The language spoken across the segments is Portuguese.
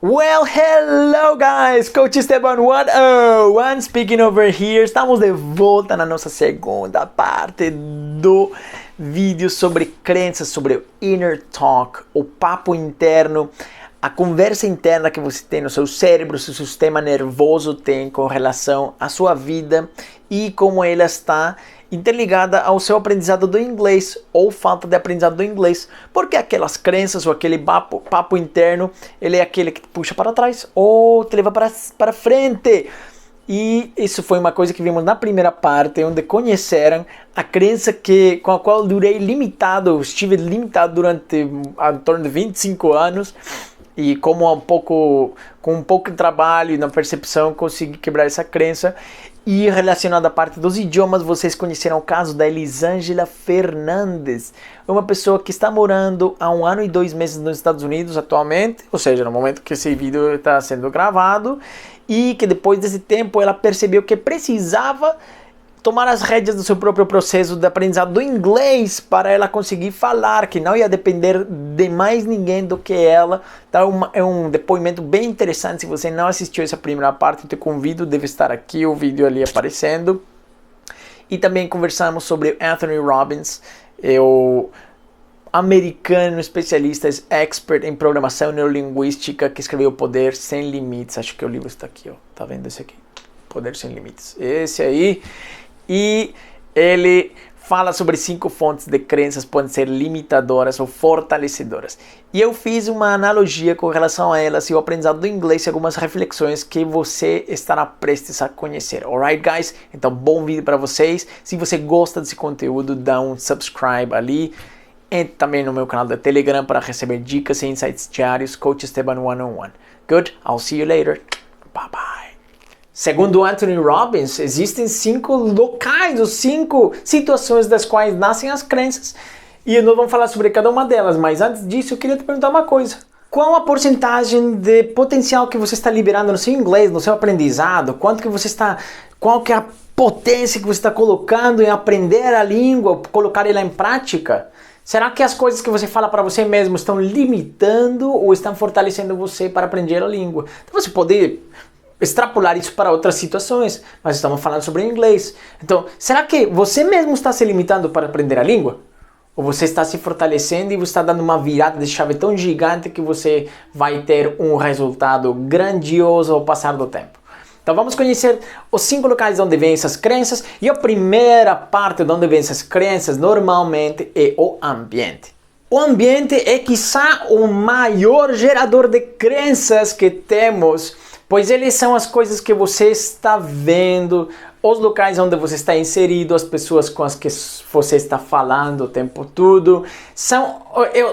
Well, hello guys! Coach Esteban 101 speaking over here. Estamos de volta na nossa segunda parte do vídeo sobre crenças, sobre o inner talk, o papo interno, a conversa interna que você tem no seu cérebro, seu sistema nervoso tem com relação à sua vida e como ela está interligada ao seu aprendizado do inglês ou falta de aprendizado do inglês, porque aquelas crenças ou aquele papo interno, ele é aquele que te puxa para trás ou te leva para frente. E isso foi uma coisa que vimos na primeira parte, onde conheceram a crença com a qual estive limitado durante em torno de 25 anos, e como com um pouco de trabalho e na percepção consegui quebrar essa crença. E relacionado à parte dos idiomas, vocês conheceram o caso da Elisângela Fernandes, uma pessoa que está morando há 1 ano e 2 meses nos Estados Unidos atualmente, ou seja, no momento que esse vídeo está sendo gravado, e que depois desse tempo ela percebeu que precisava tomar as rédeas do seu próprio processo de aprendizado do inglês para ela conseguir falar, que não ia depender de mais ninguém do que ela. Então é um depoimento bem interessante. Se você não assistiu essa primeira parte, eu te convido, deve estar aqui o vídeo ali aparecendo. E também conversamos sobre Anthony Robbins, o americano especialista, expert em programação neurolinguística, que escreveu Poder Sem Limites. Acho que o livro está aqui, ó. Tá vendo esse aqui? Poder Sem Limites. Esse aí. E ele fala sobre 5 fontes de crenças que podem ser limitadoras ou fortalecedoras. E eu fiz uma analogia com relação a elas e o aprendizado do inglês e algumas reflexões que você estará prestes a conhecer. Alright, guys? Então, bom vídeo para vocês. Se você gosta desse conteúdo, dá um subscribe ali. Entre também no meu canal da Telegram para receber dicas e insights diários. Coach Esteban 101. Good? I'll see you later. Bye bye. Segundo Anthony Robbins, existem 5 locais, ou 5 situações das quais nascem as crenças. E nós vamos falar sobre cada uma delas, mas antes disso eu queria te perguntar uma coisa. Qual a porcentagem de potencial que você está liberando no seu inglês, no seu aprendizado? Qual que é a potência que você está colocando em aprender a língua, colocar ela em prática? Será que as coisas que você fala para você mesmo estão limitando ou estão fortalecendo você para aprender a língua? Então você pode extrapolar isso para outras situações, mas estamos falando sobre inglês. Então, será que você mesmo está se limitando para aprender a língua? Ou você está se fortalecendo e você está dando uma virada de chave tão gigante que você vai ter um resultado grandioso ao passar do tempo? Então vamos conhecer os 5 locais onde vêm essas crenças, e a primeira parte de onde vêm essas crenças normalmente é o ambiente. O ambiente é quiçá o maior gerador de crenças que temos, pois eles são as coisas que você está vendo, os locais onde você está inserido, as pessoas com as que você está falando o tempo todo,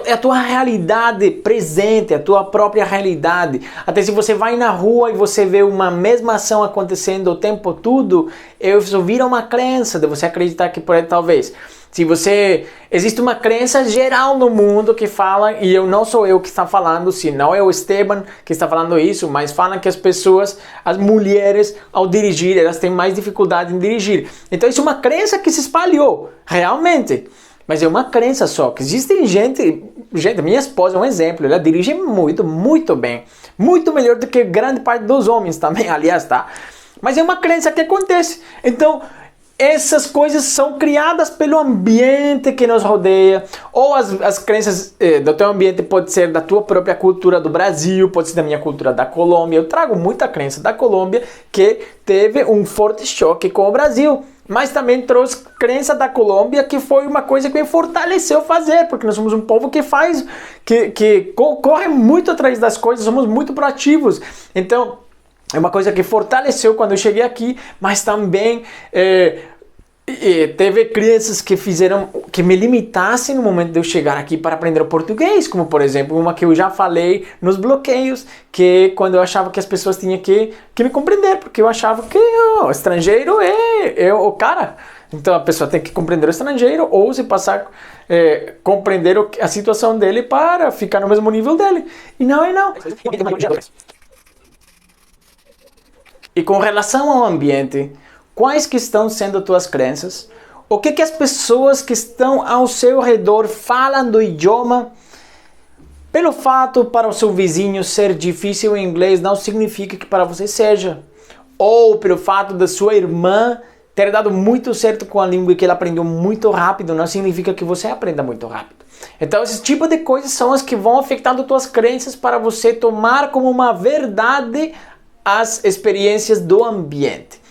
é a tua realidade presente, a tua própria realidade. Até se você vai na rua e você vê uma mesma ação acontecendo o tempo todo, isso vira uma crença de você acreditar que talvez... Existe uma crença geral no mundo que fala, e não sou eu que está falando, se não é o Esteban que está falando isso, mas falam que as pessoas, as mulheres, ao dirigir, elas têm mais dificuldade em dirigir. Então isso é uma crença que se espalhou, realmente. Mas é uma crença só, que existe gente, minha esposa é um exemplo, ela dirige muito, muito bem. Muito melhor do que grande parte dos homens também, aliás, tá? Mas é uma crença que acontece. Então, essas coisas são criadas pelo ambiente que nos rodeia, ou as crenças do teu ambiente pode ser da tua própria cultura do Brasil, pode ser da minha cultura da Colômbia. Eu trago muita crença da Colômbia que teve um forte choque com o Brasil, mas também trouxe crença da Colômbia que foi uma coisa que me fortaleceu fazer, porque nós somos um povo que corre muito atrás das coisas, somos muito proativos. Então, é uma coisa que fortaleceu quando eu cheguei aqui, mas também teve crenças que fizeram que me limitassem no momento de eu chegar aqui para aprender o português, como por exemplo, uma que eu já falei nos bloqueios, que quando eu achava que as pessoas tinham que me compreender, porque eu achava que o estrangeiro é o cara. Então a pessoa tem que compreender o estrangeiro ou se passar compreender a situação dele para ficar no mesmo nível dele. E não. E com relação ao ambiente, quais que estão sendo tuas crenças? O que as pessoas que estão ao seu redor falam do idioma? Pelo fato para o seu vizinho ser difícil em inglês não significa que para você seja. Ou pelo fato da sua irmã ter dado muito certo com a língua e que ela aprendeu muito rápido, não significa que você aprenda muito rápido. Então esse tipo de coisas são as que vão afetando tuas crenças para você tomar como uma verdade as experiências do ambiente.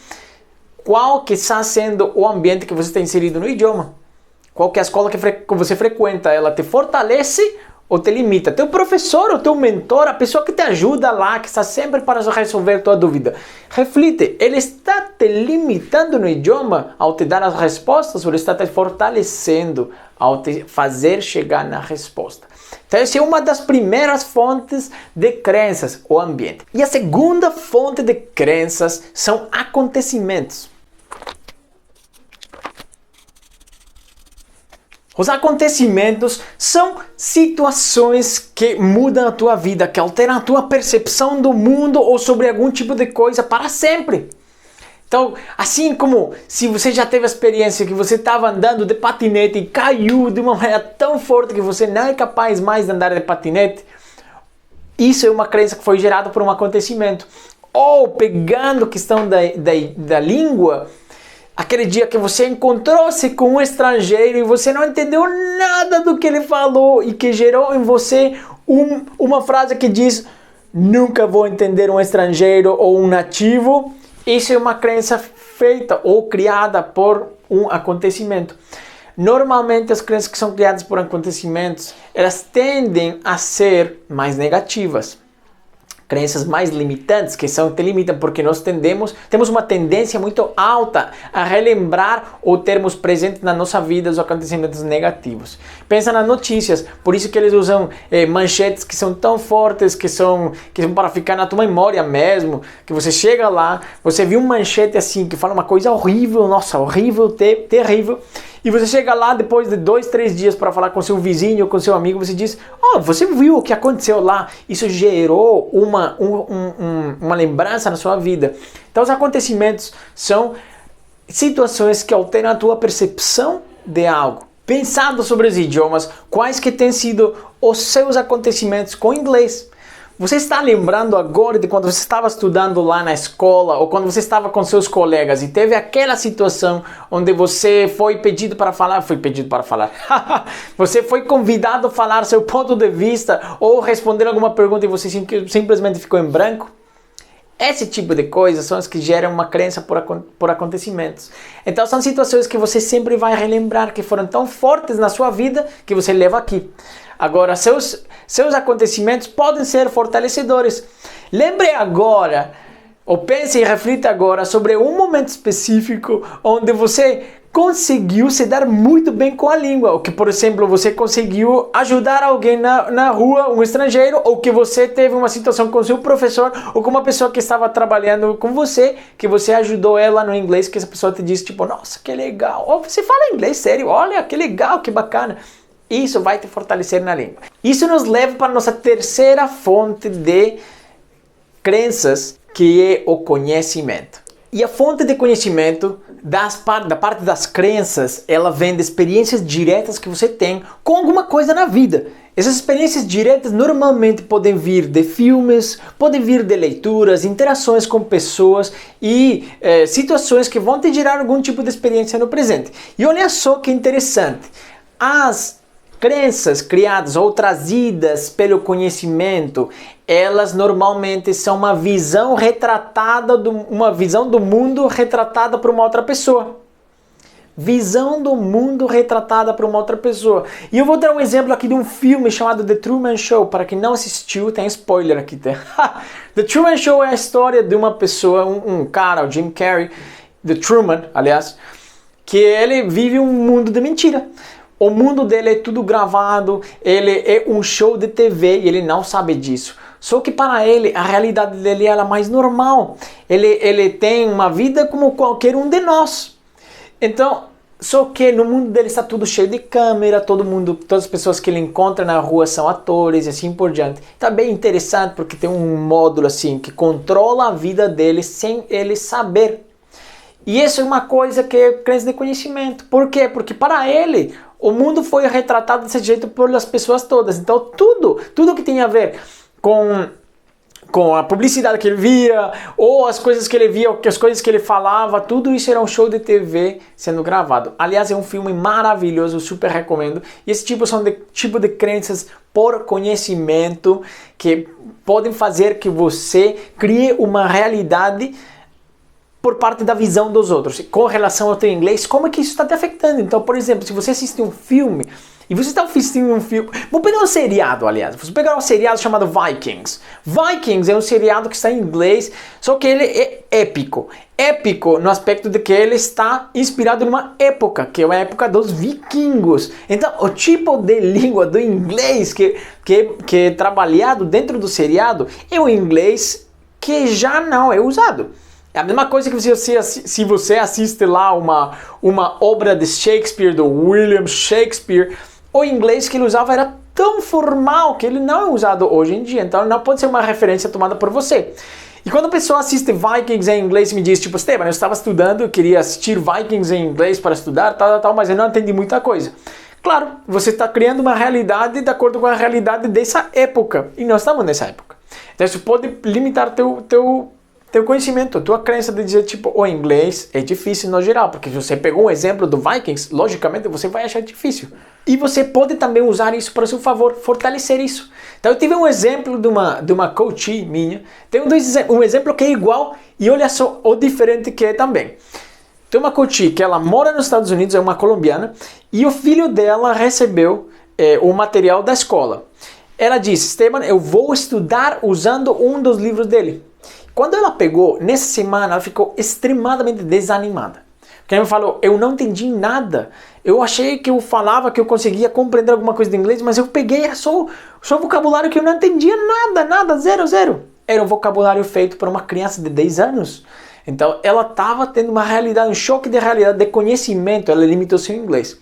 Qual que está sendo o ambiente que você está inserido no idioma? Qual que é a escola que você frequenta? Ela te fortalece ou te limita? Teu professor ou teu mentor, a pessoa que te ajuda lá, que está sempre para resolver tua dúvida. Reflite, ele está te limitando no idioma ao te dar as respostas ou ele está te fortalecendo ao te fazer chegar na resposta? Então essa é uma das primeiras fontes de crenças, o ambiente. E a segunda fonte de crenças são acontecimentos. Os acontecimentos são situações que mudam a tua vida, que alteram a tua percepção do mundo ou sobre algum tipo de coisa para sempre. Então, assim como se você já teve a experiência que você estava andando de patinete e caiu de uma maneira tão forte que você não é capaz mais de andar de patinete, isso é uma crença que foi gerada por um acontecimento. Ou pegando a questão da língua, aquele dia que você encontrou-se com um estrangeiro e você não entendeu nada do que ele falou e que gerou em você uma frase que diz: nunca vou entender um estrangeiro ou um nativo. Isso é uma crença feita ou criada por um acontecimento. Normalmente as crenças que são criadas por acontecimentos, elas tendem a ser mais negativas. Crenças mais limitantes, que te limitam porque nós temos uma tendência muito alta a relembrar ou termos presente na nossa vida os acontecimentos negativos. Pensa nas notícias, por isso que eles usam manchetes que são tão fortes, que são para ficar na tua memória mesmo, que você chega lá, você viu uma manchete assim, que fala uma coisa horrível, nossa, horrível, terrível, e você chega lá depois de 2, 3 dias para falar com seu vizinho ou com seu amigo, você diz: oh, você viu o que aconteceu lá? Isso gerou uma lembrança na sua vida. Então os acontecimentos são situações que alteram a tua percepção de algo. Pensando sobre os idiomas, quais que têm sido os seus acontecimentos com o inglês? Você está lembrando agora de quando você estava estudando lá na escola ou quando você estava com seus colegas e teve aquela situação onde você foi pedido para falar, você foi convidado a falar seu ponto de vista ou responder alguma pergunta e você simplesmente ficou em branco? Esse tipo de coisas são as que geram uma crença por acontecimentos. Então são situações que você sempre vai relembrar, que foram tão fortes na sua vida que você leva aqui. Agora, seus acontecimentos podem ser fortalecedores. Lembre agora, ou pense e reflita agora sobre um momento específico onde você conseguiu se dar muito bem com a língua, ou que, por exemplo, você conseguiu ajudar alguém na rua, um estrangeiro, ou que você teve uma situação com seu professor, ou com uma pessoa que estava trabalhando com você, que você ajudou ela no inglês, que essa pessoa te disse, tipo, nossa, que legal, ou você fala inglês sério, olha, que legal, que bacana. Isso vai te fortalecer na língua. Isso nos leva para a nossa terceira fonte de crenças, que é o conhecimento. E a fonte de conhecimento da parte das crenças, ela vem de experiências diretas que você tem com alguma coisa na vida. Essas experiências diretas normalmente podem vir de filmes, podem vir de leituras, interações com pessoas e situações que vão te gerar algum tipo de experiência no presente. E olha só que interessante, as crenças criadas ou trazidas pelo conhecimento, elas normalmente são uma visão retratada, uma visão do mundo retratada por uma outra pessoa. Visão do mundo retratada por uma outra pessoa. E eu vou dar um exemplo aqui de um filme chamado The Truman Show. Para quem não assistiu, tem spoiler aqui. Tá? The Truman Show é a história de uma pessoa, um cara, o Jim Carrey, The Truman, aliás, que ele vive um mundo de mentira. O mundo dele é tudo gravado, ele é um show de TV e ele não sabe disso. Só que para ele, a realidade dele é mais normal. Ele tem uma vida como qualquer um de nós. Então, só que no mundo dele está tudo cheio de câmera, todas as pessoas que ele encontra na rua são atores e assim por diante. Está bem interessante porque tem um módulo assim que controla a vida dele sem ele saber. E isso é uma coisa que é crença de conhecimento. Por quê? Porque para ele, o mundo foi retratado desse jeito pelas pessoas todas. Então tudo que tem a ver com a publicidade que ele via, ou as coisas que ele via, ou as coisas que ele falava, tudo isso era um show de TV sendo gravado. Aliás, é um filme maravilhoso, super recomendo. E esse tipo de crenças por conhecimento que podem fazer que você crie uma realidade por parte da visão dos outros. Com relação ao teu inglês, como é que isso está te afetando? Então, por exemplo, se você assiste um filme, e você está assistindo um filme... Vou pegar um seriado, aliás. Vou pegar um seriado chamado Vikings. Vikings é um seriado que está em inglês, só que ele é épico. Épico no aspecto de que ele está inspirado numa época, que é a época dos vikingos. Então, o tipo de língua do inglês que é trabalhado dentro do seriado é o inglês que já não é usado. É a mesma coisa que se você assiste lá uma obra de Shakespeare, do William Shakespeare, o inglês que ele usava era tão formal que ele não é usado hoje em dia. Então ele não pode ser uma referência tomada por você. E quando a pessoa assiste Vikings em inglês e me diz, tipo, Esteban, eu estava estudando, eu queria assistir Vikings em inglês para estudar, tal, mas eu não entendi muita coisa. Claro, você está criando uma realidade de acordo com a realidade dessa época. E nós estamos nessa época. Então isso pode limitar teu conhecimento, tua crença de dizer, tipo, o inglês é difícil no geral, porque se você pegou um exemplo do Vikings, logicamente você vai achar difícil. E você pode também usar isso para o seu favor, fortalecer isso. Então eu tive um exemplo de uma coach minha, tem um exemplo que é igual e olha só o diferente que é também. Tem uma coach que ela mora nos Estados Unidos, é uma colombiana, e o filho dela recebeu o material da escola. Ela disse, Esteban, eu vou estudar usando um dos livros dele. Quando ela pegou, nessa semana, ela ficou extremamente desanimada. Porque ela me falou, eu não entendi nada. Eu achei que eu falava que eu conseguia compreender alguma coisa de inglês, mas eu peguei só vocabulário que eu não entendia nada, zero. Era um vocabulário feito por uma criança de 10 anos. Então ela estava tendo uma realidade, um choque de realidade, de conhecimento, ela limitou seu inglês.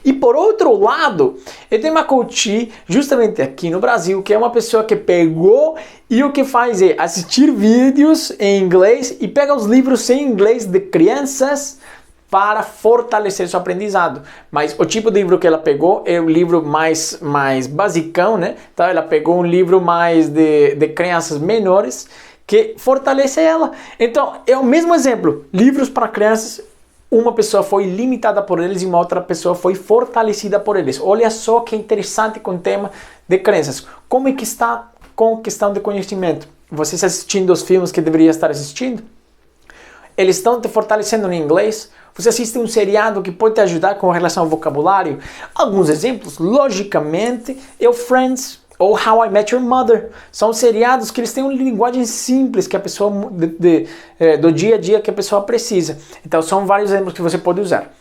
E por outro lado, eu tenho uma coach justamente aqui no Brasil, que é uma pessoa que pegou e o que faz é assistir vídeos em inglês e pega os livros em inglês de crianças para fortalecer seu aprendizado. Mas o tipo de livro que ela pegou é o livro mais basicão, né? Então ela pegou um livro mais de crianças menores que fortalece ela. Então é o mesmo exemplo, livros para crianças. Uma pessoa foi limitada por eles e uma outra pessoa foi fortalecida por eles. Olha só que interessante com o tema de crenças. Como é que está com questão de conhecimento? Você está assistindo os filmes que deveria estar assistindo? Eles estão te fortalecendo no inglês? Você assiste um seriado que pode te ajudar com relação ao vocabulário? Alguns exemplos, logicamente, é o Friends ou How I Met Your Mother. São seriados que eles têm uma linguagem simples que a pessoa do dia a dia que a pessoa precisa. Então são vários exemplos que você pode usar.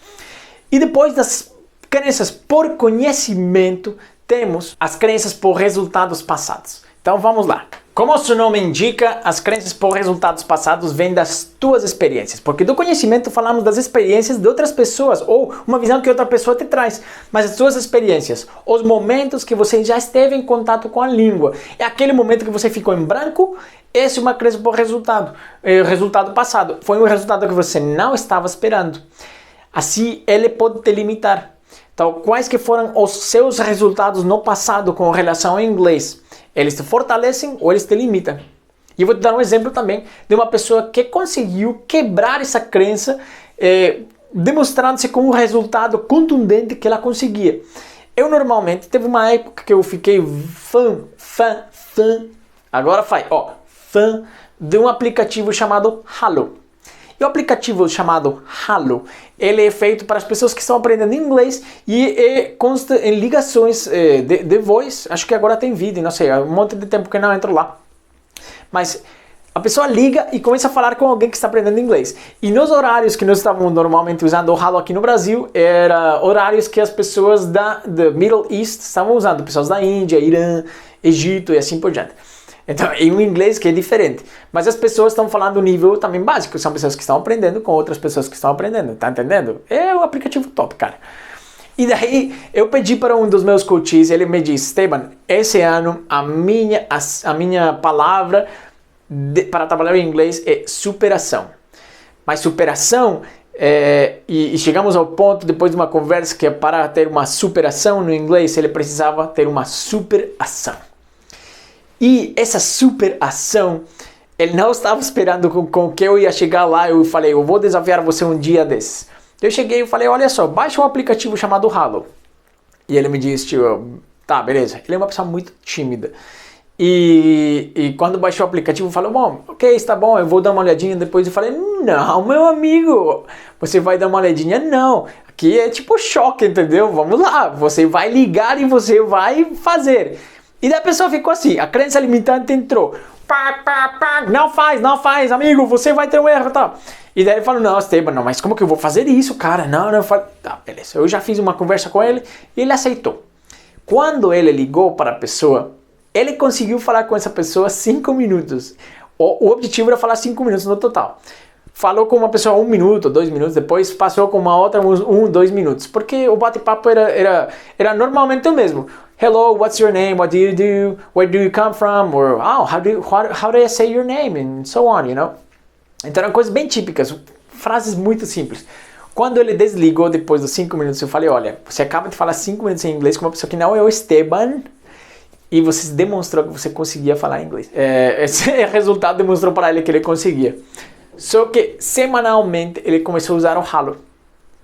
E depois das crenças por conhecimento, temos as crenças por resultados passados. Então vamos lá. Como o seu nome indica, as crenças por resultados passados vêm das tuas experiências. Porque do conhecimento falamos das experiências de outras pessoas ou uma visão que outra pessoa te traz. Mas as suas experiências, os momentos que você já esteve em contato com a língua, é aquele momento que você ficou em branco, esse é uma crença por resultado. É o resultado passado. Foi um resultado que você não estava esperando. Assim, ele pode te limitar. Então, quais que foram os seus resultados no passado com relação ao inglês? Eles te fortalecem ou eles te limitam. E eu vou te dar um exemplo também de uma pessoa que conseguiu quebrar essa crença, demonstrando-se com um resultado contundente que ela conseguia. Eu normalmente, teve uma época que eu fiquei fã de um aplicativo chamado Halo. E o aplicativo chamado Halo, ele é feito para as pessoas que estão aprendendo inglês e consta em ligações de voz. Acho que agora tem vídeo, não sei, há um monte de tempo que eu não entro lá. Mas a pessoa liga e começa a falar com alguém que está aprendendo inglês. E nos horários que nós estávamos normalmente usando o Halo aqui no Brasil, eram horários que as pessoas do Middle East estavam usando, pessoas da Índia, Irã, Egito e assim por diante. Então, é um inglês que é diferente. Mas as pessoas estão falando do nível também básico. São pessoas que estão aprendendo com outras pessoas que estão aprendendo. Tá entendendo? É um aplicativo top, cara. E daí, eu pedi para um dos meus coaches, ele me disse, Esteban, esse ano a minha palavra para trabalhar em inglês é superação. Mas superação E chegamos ao ponto, depois de uma conversa, que para ter uma superação no inglês, ele precisava ter uma superação. E essa superação, ele não estava esperando com que eu ia chegar lá. Eu falei, eu vou desafiar você um dia desses. Eu cheguei e falei, olha só, baixa um aplicativo chamado Halo. E ele me disse, tipo, tá, beleza. Ele é uma pessoa muito tímida. E quando baixou o aplicativo, eu falei, bom, ok, está bom, eu vou dar uma olhadinha depois. Eu falei, não, meu amigo, você vai dar uma olhadinha? Não, aqui é tipo choque, entendeu? Vamos lá, você vai ligar e você vai fazer. E daí a pessoa ficou assim, a crença limitante entrou. Não faz, amigo, você vai ter um erro, tá? E daí ele falou, não, Esteban, não, mas como que eu vou fazer isso, cara? Não, eu falei, tá, beleza. Eu já fiz uma conversa com ele e ele aceitou. Quando ele ligou para a pessoa, ele conseguiu falar com essa pessoa 5 minutos. O objetivo era falar 5 minutos no total. Falou com uma pessoa 1 minuto, 2 minutos, depois passou com uma outra 1, 2 minutos. Porque o bate-papo era normalmente o mesmo. Hello, what's your name? What do you do? Where do you come from? Or, oh, how do I say your name? And so on, you know? Então eram coisas bem típicas, frases muito simples. Quando ele desligou depois dos 5 minutos, eu falei, olha, você acaba de falar 5 minutos em inglês com uma pessoa que não é o Esteban, e você demonstrou que você conseguia falar inglês. Esse resultado demonstrou para ele que ele conseguia. Só que semanalmente ele começou a usar o Halo.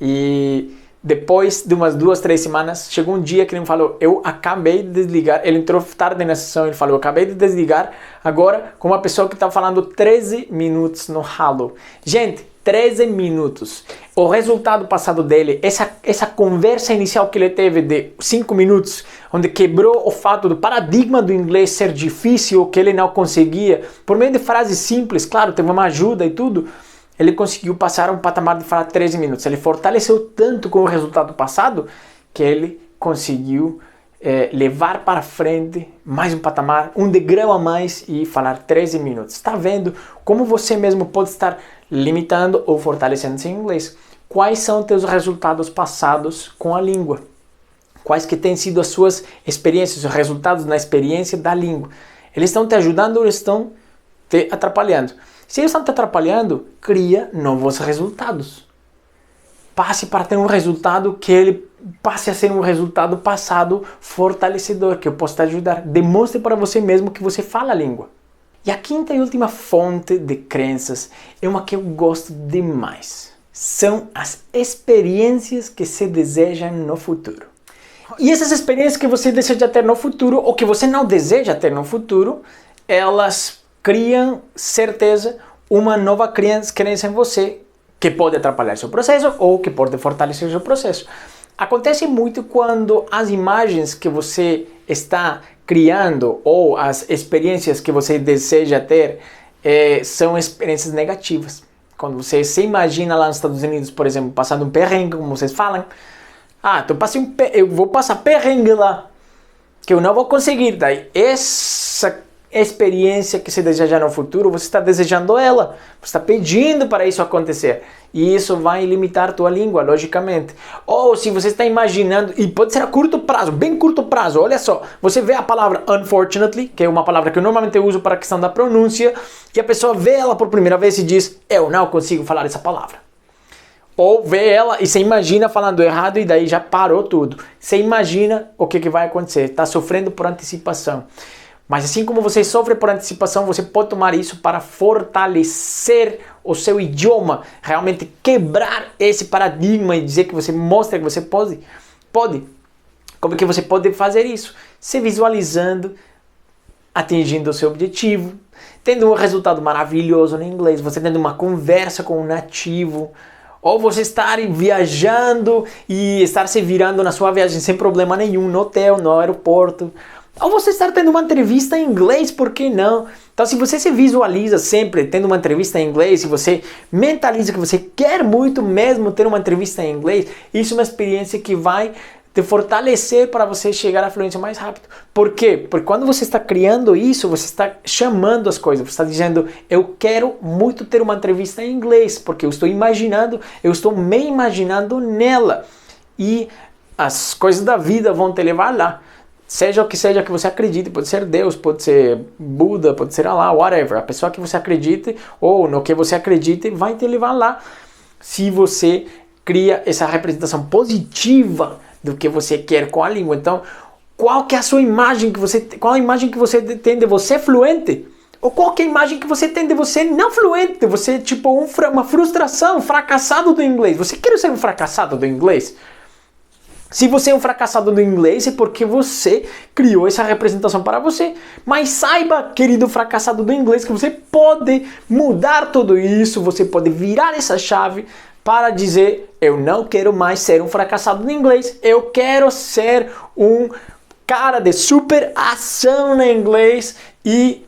E depois de umas 2, 3 semanas, chegou um dia que ele me falou, eu acabei de desligar. Ele entrou tarde na sessão, ele falou, eu acabei de desligar agora com uma pessoa que está falando 13 minutos no Halo. Gente, 13 minutos. O resultado passado dele, essa conversa inicial que ele teve de 5 minutos, onde quebrou o fato do paradigma do inglês ser difícil, que ele não conseguia, por meio de frases simples, claro, teve uma ajuda e tudo, ele conseguiu passar um patamar de falar 13 minutos. Ele fortaleceu tanto com o resultado passado, que ele conseguiu levar para frente mais um patamar, um degrau a mais e falar 13 minutos. Está vendo como você mesmo pode estar limitando ou fortalecendo seu inglês? Quais são teus resultados passados com a língua? Quais que têm sido as suas experiências, os resultados na experiência da língua? Eles estão te ajudando ou eles estão te atrapalhando? Se eles estão te atrapalhando, cria novos resultados. Passe para ter um resultado que ele passe a ser um resultado passado fortalecedor, que eu posso te ajudar. Demonstre para você mesmo que você fala a língua. E a quinta e última fonte de crenças é uma que eu gosto demais. São as experiências que se desejam no futuro. E essas experiências que você deseja ter no futuro, ou que você não deseja ter no futuro, elas criam certeza uma nova crença em você, que pode atrapalhar seu processo ou que pode fortalecer seu processo. Acontece muito quando as imagens que você está criando ou as experiências que você deseja ter são experiências negativas. Quando você se imagina lá nos Estados Unidos, por exemplo, passando um perrengue, como vocês falam, eu vou passar perrengue lá, que eu não vou conseguir. Daí essa experiência que você deseja no futuro, você está desejando ela, você está pedindo para isso acontecer, e isso vai limitar a tua língua, logicamente. Ou se você está imaginando, e pode ser a curto prazo, bem curto prazo, olha só, você vê a palavra unfortunately, que é uma palavra que eu normalmente uso para a questão da pronúncia, e a pessoa vê ela por primeira vez e diz, eu não consigo falar essa palavra. Ou vê ela e você imagina falando errado e daí já parou tudo. Você imagina o que vai acontecer, está sofrendo por antecipação. Mas assim como você sofre por antecipação, você pode tomar isso para fortalecer o seu idioma, realmente quebrar esse paradigma e dizer que você mostra que você pode. Como que você pode fazer isso? Se visualizando, atingindo o seu objetivo, tendo um resultado maravilhoso no inglês, você tendo uma conversa com um nativo, ou você estar viajando e estar se virando na sua viagem sem problema nenhum, no hotel, no aeroporto. Ou você estar tendo uma entrevista em inglês, por que não? Então, se você se visualiza sempre tendo uma entrevista em inglês, se você mentaliza que você quer muito mesmo ter uma entrevista em inglês, isso é uma experiência que vai te fortalecer para você chegar à fluência mais rápido. Por quê? Porque quando você está criando isso, você está chamando as coisas, você está dizendo, eu quero muito ter uma entrevista em inglês, porque eu estou me imaginando nela. E as coisas da vida vão te levar lá. Seja o que seja que você acredite, pode ser Deus, pode ser Buda, pode ser Allah, whatever. A pessoa que você acredite ou no que você acredite vai te levar lá. se você cria essa representação positiva do que você quer com a língua. Então, qual que é a sua imagem qual a imagem que você tem de você fluente? Ou qual que é a imagem que você tem de você não fluente? Você tipo uma frustração, um fracassado do inglês. Você quer ser um fracassado do inglês? Se você é um fracassado do inglês é porque você criou essa representação para você. Mas saiba, querido fracassado do inglês, que você pode mudar tudo isso, você pode virar essa chave para dizer: eu não quero mais ser um fracassado do inglês, eu quero ser um cara de super ação no inglês e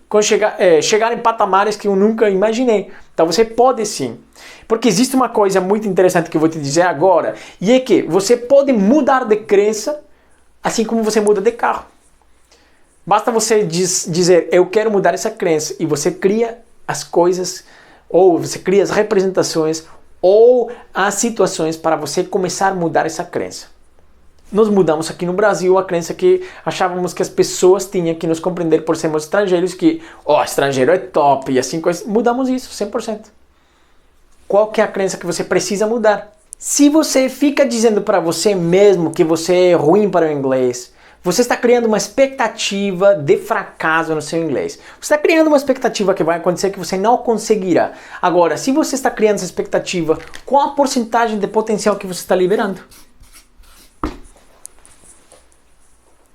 chegar em patamares que eu nunca imaginei. Então você pode sim. Porque existe uma coisa muito interessante que eu vou te dizer agora, e é que você pode mudar de crença assim como você muda de carro. Basta você dizer: eu quero mudar essa crença, e você cria as coisas, ou você cria as representações, ou as situações para você começar a mudar essa crença. Nós mudamos aqui no Brasil a crença que achávamos que as pessoas tinham que nos compreender por sermos estrangeiros, que estrangeiro é top, e assim coisas. Mudamos isso 100%. Qual que é a crença que você precisa mudar? Se você fica dizendo para você mesmo que você é ruim para o inglês, você está criando uma expectativa de fracasso no seu inglês. Você está criando uma expectativa que vai acontecer que você não conseguirá. Agora, se você está criando essa expectativa, qual a porcentagem de potencial que você está liberando?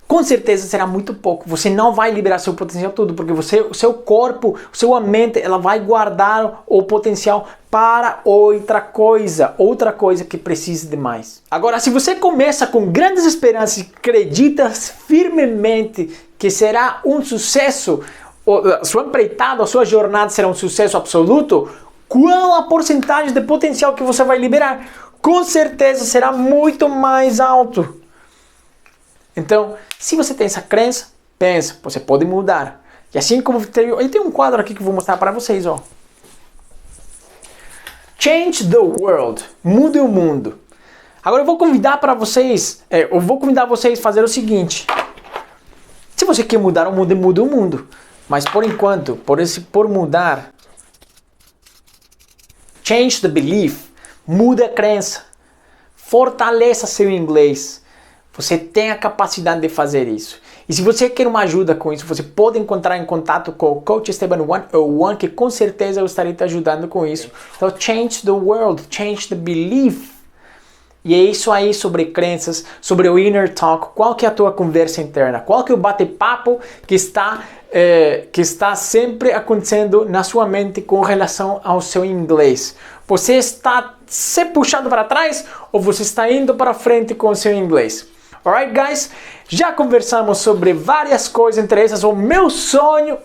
Com certeza será muito pouco. Você não vai liberar seu potencial todo, porque o seu corpo, sua mente, ela vai guardar o potencial para outra coisa que precise de mais. Agora, se você começa com grandes esperanças e acredita firmemente que será um sucesso, a sua empreitada, a sua jornada será um sucesso absoluto, qual a porcentagem de potencial que você vai liberar? Com certeza será muito mais alto. Então, se você tem essa crença, pensa, você pode mudar. E assim como eu tenho um quadro aqui que eu vou mostrar para vocês, ó. Change the world. Mude o mundo. Agora eu vou convidar vocês a fazer o seguinte. Se você quer mudar o mundo, mude o mundo. Mas por enquanto, por mudar, change the belief. Mude a crença. Fortaleça seu inglês. Você tem a capacidade de fazer isso. E se você quer uma ajuda com isso, você pode entrar em contato com o Coach Esteban 101, que com certeza eu estarei te ajudando com isso. Então, change the world, change the belief. E é isso aí sobre crenças, sobre o inner talk. Qual que é a tua conversa interna? Qual que é o bate-papo que está sempre acontecendo na sua mente com relação ao seu inglês? Você está se puxando para trás ou você está indo para frente com o seu inglês? Alright, guys? Já conversamos sobre várias coisas, entre essas o meu sonho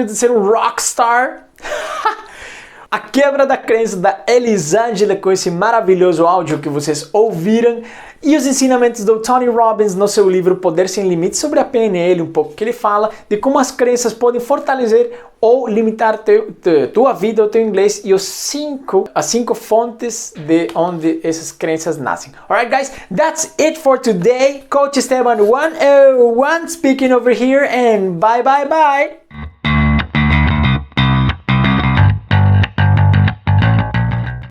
de ser um rockstar. A quebra da crença da Elisângela com esse maravilhoso áudio que vocês ouviram. E os ensinamentos do Tony Robbins no seu livro Poder Sem Limites sobre a PNL, um pouco que ele fala de como as crenças podem fortalecer ou limitar tua vida, o teu inglês e as 5 fontes de onde essas crenças nascem. Alright guys, that's it for today. Coach Esteban 101 speaking over here and bye bye bye.